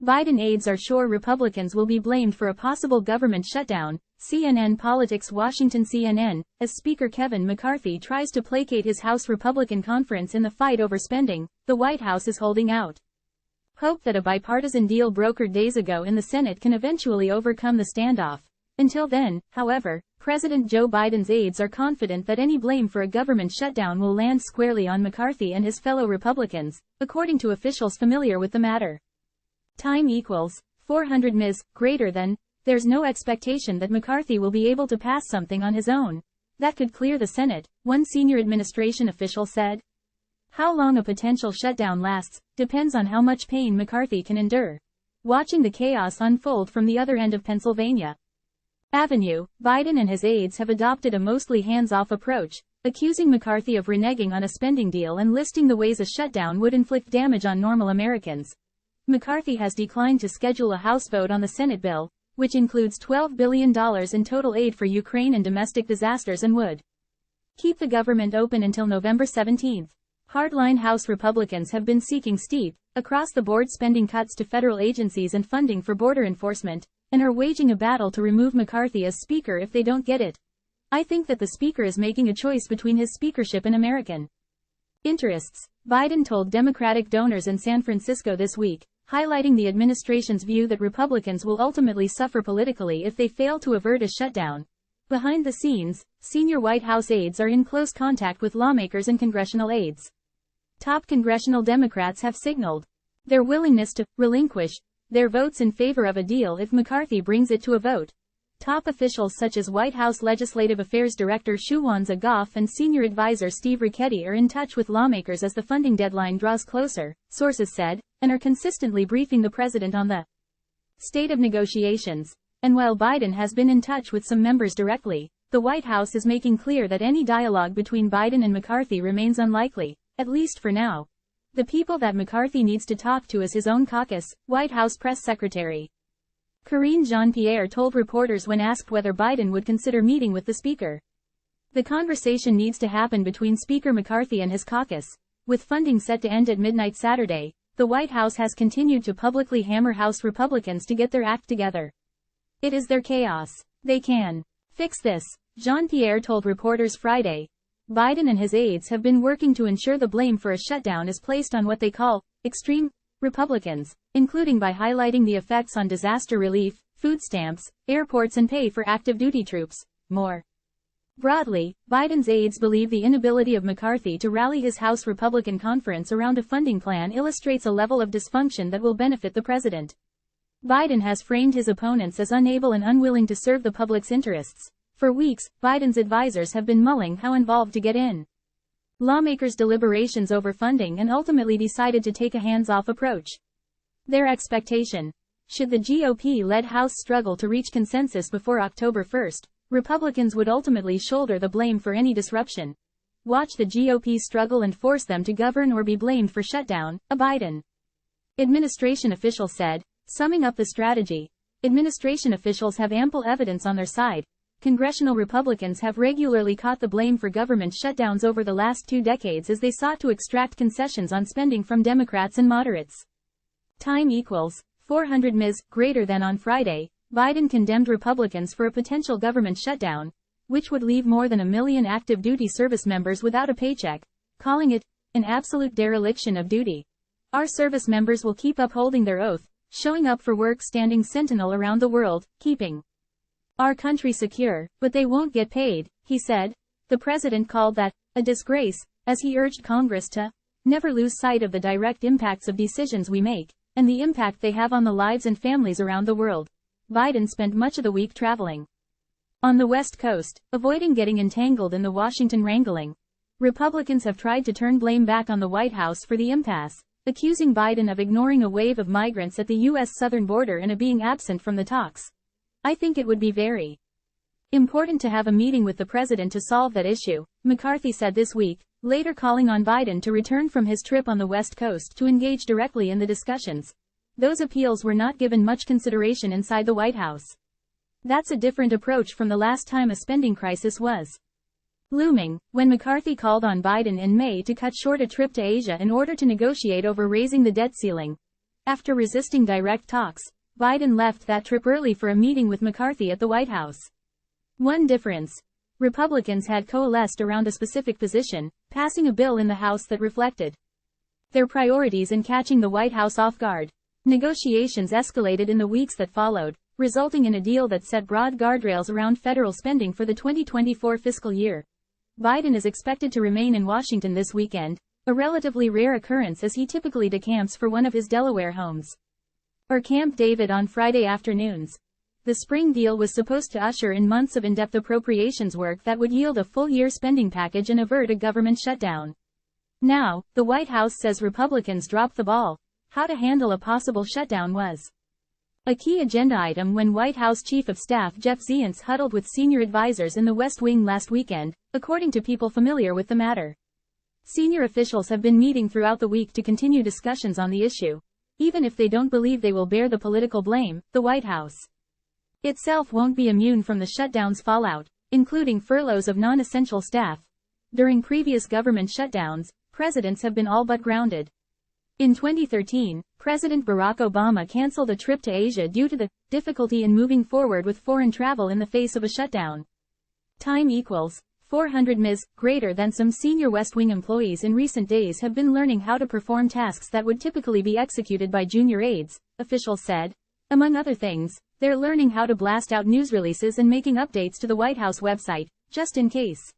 Biden aides are sure Republicans will be blamed for a possible government shutdown, CNN Politics Washington CNN, as Speaker Kevin McCarthy tries to placate his House Republican conference in the fight over spending, the White House is holding out hope that a bipartisan deal brokered days ago in the Senate can eventually overcome the standoff. Until then, however, President Joe Biden's aides are confident that any blame for a government shutdown will land squarely on McCarthy and his fellow Republicans, according to officials familiar with the matter. Time equals 400 ms. Greater than. There's no expectation that McCarthy will be able to pass something on his own that could clear the Senate, one senior administration official said. How long a potential shutdown lasts depends on how much pain McCarthy can endure. Watching the chaos unfold from the other end of Pennsylvania Avenue, Biden and his aides have adopted a mostly hands-off approach, accusing McCarthy of reneging on a spending deal and listing the ways a shutdown would inflict damage on normal Americans. McCarthy has declined to schedule a House vote on the Senate bill, which includes $12 billion in total aid for Ukraine and domestic disasters and would keep the government open until November 17. Hardline House Republicans have been seeking steep, across-the-board spending cuts to federal agencies and funding for border enforcement, and are waging a battle to remove McCarthy as Speaker if they don't get it. I think that the Speaker is making a choice between his speakership and American interests, Biden told Democratic donors in San Francisco this week, highlighting the administration's view that Republicans will ultimately suffer politically if they fail to avert a shutdown. Behind the scenes, senior White House aides are in close contact with lawmakers and congressional aides. Top congressional Democrats have signaled their willingness to relinquish their votes in favor of a deal if McCarthy brings it to a vote. Top officials such as White House Legislative Affairs Director Shuwanza Goff and Senior Advisor Steve Ricchetti are in touch with lawmakers as the funding deadline draws closer, sources said, and are consistently briefing the president on the state of negotiations. And while Biden has been in touch with some members directly, the White House is making clear that any dialogue between Biden and McCarthy remains unlikely, at least for now. The people that McCarthy needs to talk to is his own caucus, White House Press Secretary Karine Jean-Pierre told reporters when asked whether Biden would consider meeting with the Speaker. The conversation needs to happen between Speaker McCarthy and his caucus. With funding set to end at midnight Saturday, the White House has continued to publicly hammer House Republicans to get their act together. It is their chaos. They can fix this, Jean-Pierre told reporters Friday. Biden and his aides have been working to ensure the blame for a shutdown is placed on what they call extreme Republicans, including by highlighting the effects on disaster relief, food stamps, airports and pay for active duty troops. More broadly, Biden's aides believe the inability of McCarthy to rally his House Republican conference around a funding plan illustrates a level of dysfunction that will benefit the president. Biden has framed his opponents as unable and unwilling to serve the public's interests. For weeks, Biden's advisors have been mulling how involved to get in lawmakers' deliberations over funding and ultimately decided to take a hands-off approach. Their expectation: should the GOP-led House struggle to reach consensus before October 1, Republicans would ultimately shoulder the blame for any disruption. Watch the GOP struggle and force them to govern or be blamed for shutdown, a Biden administration official said, summing up the strategy. Administration officials have ample evidence on their side. Congressional Republicans have regularly caught the blame for government shutdowns over the last 2 decades as they sought to extract concessions on spending from Democrats and moderates. Time equals 400 ms. Greater than on Friday, Biden condemned Republicans for a potential government shutdown, which would leave more than 1 million active duty service members without a paycheck, calling it an absolute dereliction of duty. Our service members will keep upholding their oath, showing up for work, standing sentinel around the world, keeping our country secure, but they won't get paid, he said. The president called that a disgrace, as he urged Congress to never lose sight of the direct impacts of decisions we make, and the impact they have on the lives and families around the world. Biden spent much of the week traveling on the West Coast, avoiding getting entangled in the Washington wrangling. Republicans have tried to turn blame back on the White House for the impasse, accusing Biden of ignoring a wave of migrants at the U.S. southern border and of being absent from the talks. I think it would be very important to have a meeting with the president to solve that issue, McCarthy said this week, later calling on Biden to return from his trip on the West Coast to engage directly in the discussions. Those appeals were not given much consideration inside the White House. That's a different approach from the last time a spending crisis was looming, when McCarthy called on Biden in May to cut short a trip to Asia in order to negotiate over raising the debt ceiling. After resisting direct talks, Biden left that trip early for a meeting with McCarthy at the White House. One difference. Republicans had coalesced around a specific position, passing a bill in the House that reflected their priorities and catching the White House off guard. Negotiations escalated in the weeks that followed, resulting in a deal that set broad guardrails around federal spending for the 2024 fiscal year. Biden is expected to remain in Washington this weekend, a relatively rare occurrence as he typically decamps for one of his Delaware homes or Camp David on Friday afternoons. The spring deal was supposed to usher in months of in-depth appropriations work that would yield a full-year spending package and avert a government shutdown. Now, the White House says Republicans dropped the ball. How to handle a possible shutdown was a key agenda item when White House Chief of Staff Jeff Zients huddled with senior advisors in the West Wing last weekend, according to people familiar with the matter. Senior officials have been meeting throughout the week to continue discussions on the issue. Even if they don't believe they will bear the political blame, the White House itself won't be immune from the shutdown's fallout, including furloughs of non-essential staff. During previous government shutdowns, presidents have been all but grounded. In 2013, President Barack Obama canceled a trip to Asia due to the difficulty in moving forward with foreign travel in the face of a shutdown. Time equals 400 ms. Greater than some senior West Wing employees in recent days have been learning how to perform tasks that would typically be executed by junior aides, officials said. Among other things, they're learning how to blast out news releases and making updates to the White House website, just in case.